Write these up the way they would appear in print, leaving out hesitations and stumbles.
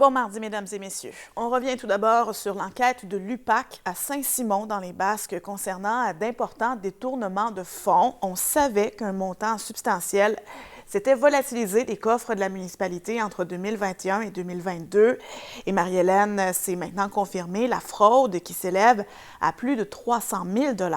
Bon mardi, mesdames et messieurs. On revient tout d'abord sur l'enquête de l'UPAC à Saint-Simon, dans les Basques, concernant d'importants détournements de fonds. On savait qu'un montant substantiel s'était volatilisé des coffres de la municipalité entre 2021 et 2022. Et Marie-Hélène, s'est maintenant confirmée la fraude qui s'élève à plus de 300 000 $.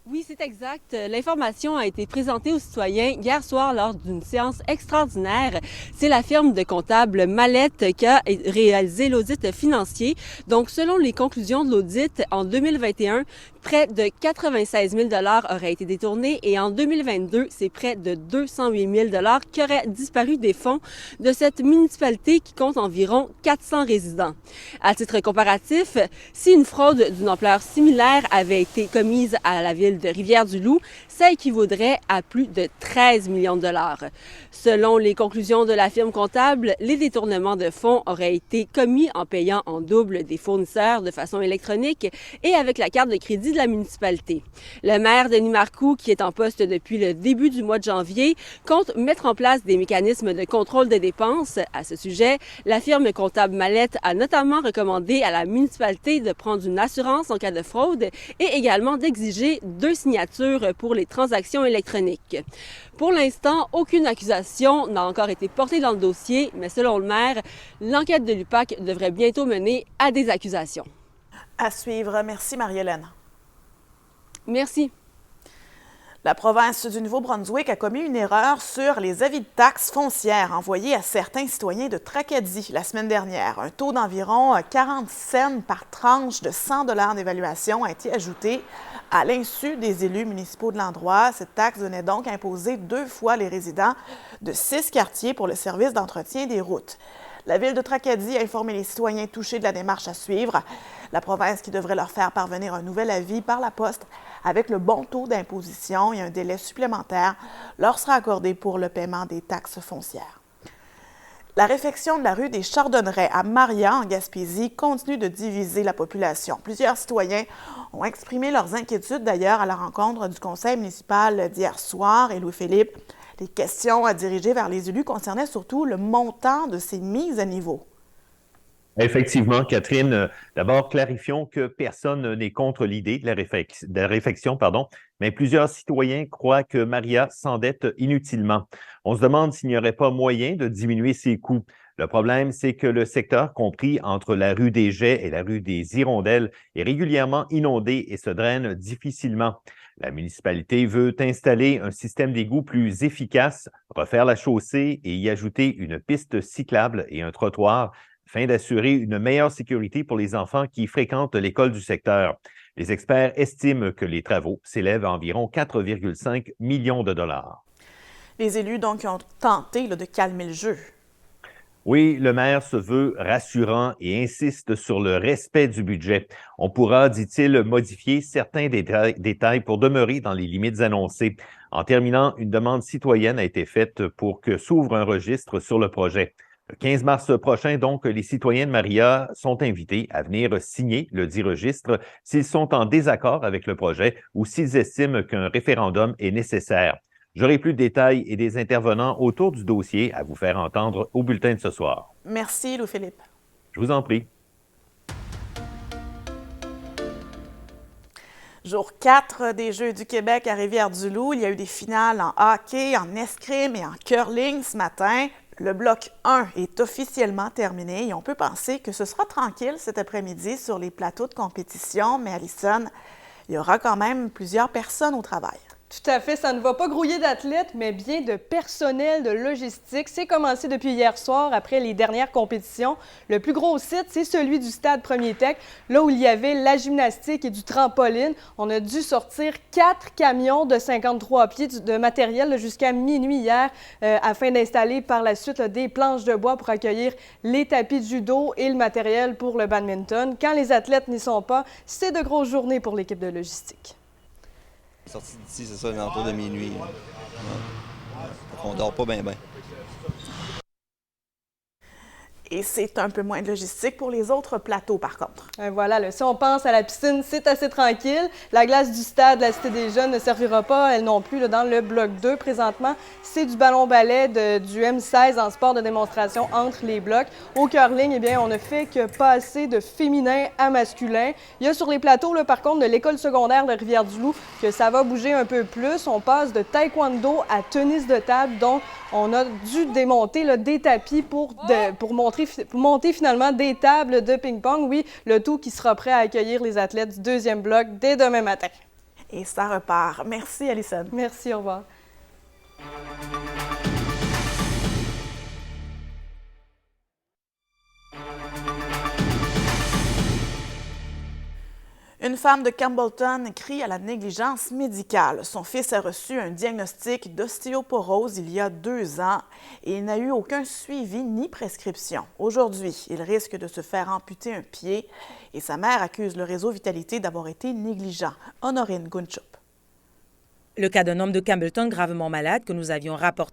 Oui, c'est exact. L'information a été présentée aux citoyens hier soir lors d'une séance extraordinaire. C'est la firme de comptable Mallette qui a réalisé l'audit financier. Donc, selon les conclusions de l'audit, en 2021, près de 96 000 $ auraient été détournés et en 2022, c'est près de 208 000 $ qui auraient disparu des fonds de cette municipalité qui compte environ 400 résidents. À titre comparatif, si une fraude d'une ampleur similaire avait été commise à la ville de Rivière-du-Loup, ça équivaudrait à plus de 13 millions de dollars. Selon les conclusions de la firme comptable, les détournements de fonds auraient été commis en payant en double des fournisseurs de façon électronique et avec la carte de crédit de la municipalité. Le maire Denis Marcoux, qui est en poste depuis le début du mois de janvier, compte mettre en place des mécanismes de contrôle des dépenses. À ce sujet, la firme comptable Mallette a notamment recommandé à la municipalité de prendre une assurance en cas de fraude et également d'exiger 2 signatures pour les transactions électroniques. Pour l'instant, aucune accusation n'a encore été portée dans le dossier, mais selon le maire, l'enquête de l'UPAC devrait bientôt mener à des accusations. À suivre. Merci, Marie-Hélène. Merci. La province du Nouveau-Brunswick a commis une erreur sur les avis de taxes foncières envoyés à certains citoyens de Tracadie la semaine dernière. Un taux d'environ 40 cents par tranche de 100 $ d'évaluation a été ajouté à l'insu des élus municipaux de l'endroit. Cette taxe venait donc imposer 2 fois les résidents de 6 quartiers pour le service d'entretien des routes. La ville de Tracadie a informé les citoyens touchés de la démarche à suivre. La province qui devrait leur faire parvenir un nouvel avis par la poste avec le bon taux d'imposition et un délai supplémentaire leur sera accordé pour le paiement des taxes foncières. La réfection de la rue des Chardonnerets à Maria, en Gaspésie, continue de diviser la population. Plusieurs citoyens ont exprimé leurs inquiétudes d'ailleurs à la rencontre du conseil municipal d'hier soir. Et Louis-Philippe, les questions à diriger vers les élus concernaient surtout le montant de ces mises à niveau. Effectivement, Catherine. D'abord, clarifions que personne n'est contre l'idée de la réfection, mais plusieurs citoyens croient que Maria s'endette inutilement. On se demande s'il n'y aurait pas moyen de diminuer ses coûts. Le problème, c'est que le secteur compris entre la rue des Jets et la rue des Hirondelles est régulièrement inondé et se draine difficilement. La municipalité veut installer un système d'égout plus efficace, refaire la chaussée et y ajouter une piste cyclable et un trottoir afin d'assurer une meilleure sécurité pour les enfants qui fréquentent l'école du secteur. Les experts estiment que les travaux s'élèvent à environ 4,5 millions de dollars. Les élus, donc, ont tenté de calmer le jeu. Oui, le maire se veut rassurant et insiste sur le respect du budget. On pourra, dit-il, modifier certains détails pour demeurer dans les limites annoncées. En terminant, une demande citoyenne a été faite pour que s'ouvre un registre sur le projet. Le 15 mars prochain, donc, les citoyens de Maria sont invités à venir signer le dit registre s'ils sont en désaccord avec le projet ou s'ils estiment qu'un référendum est nécessaire. J'aurai plus de détails et des intervenants autour du dossier à vous faire entendre au bulletin de ce soir. Merci, Louis-Philippe. Je vous en prie. Jour 4 des Jeux du Québec à Rivière-du-Loup. Il y a eu des finales en hockey, en escrime et en curling ce matin. Le bloc 1 est officiellement terminé et on peut penser que ce sera tranquille cet après-midi sur les plateaux de compétition. Mais Alison, il y aura quand même plusieurs personnes au travail. Tout à fait, ça ne va pas grouiller d'athlètes, mais bien de personnel, de logistique. C'est commencé depuis hier soir, après les dernières compétitions. Le plus gros site, c'est celui du stade Premier Tech, là où il y avait la gymnastique et du trampoline. On a dû sortir 4 camions de 53 pieds de matériel jusqu'à minuit hier, afin d'installer par la suite des planches de bois pour accueillir les tapis de judo et le matériel pour le badminton. Quand les athlètes n'y sont pas, c'est de grosses journées pour l'équipe de logistique. Sorti d'ici, c'est ça, l'entour de minuit. Ouais. On dort pas bien. Et c'est un peu moins de logistique pour les autres plateaux, par contre. Voilà, là, si on pense à la piscine, c'est assez tranquille. La glace du stade, la Cité des Jeunes ne servira pas, elle non plus, là, dans le bloc 2 présentement. C'est du ballon-ballet du M16 en sport de démonstration entre les blocs. Au curling, eh bien, on ne fait que passer de féminin à masculin. Il y a sur les plateaux, là, par contre, de l'école secondaire de Rivière-du-Loup, que ça va bouger un peu plus. On passe de taekwondo à tennis de table, donc on a dû démonter là, des tapis pour monter finalement des tables de ping-pong. Oui, le tout qui sera prêt à accueillir les athlètes du deuxième bloc dès demain matin. Et ça repart. Merci, Alison. Merci, au revoir. Une femme de Campbellton crie à la négligence médicale. Son fils a reçu un diagnostic d'ostéoporose il y a 2 ans et il n'a eu aucun suivi ni prescription. Aujourd'hui, il risque de se faire amputer un pied et sa mère accuse le réseau Vitalité d'avoir été négligent. Honorine Gunchup. Le cas d'un homme de Campbellton gravement malade que nous avions rapporté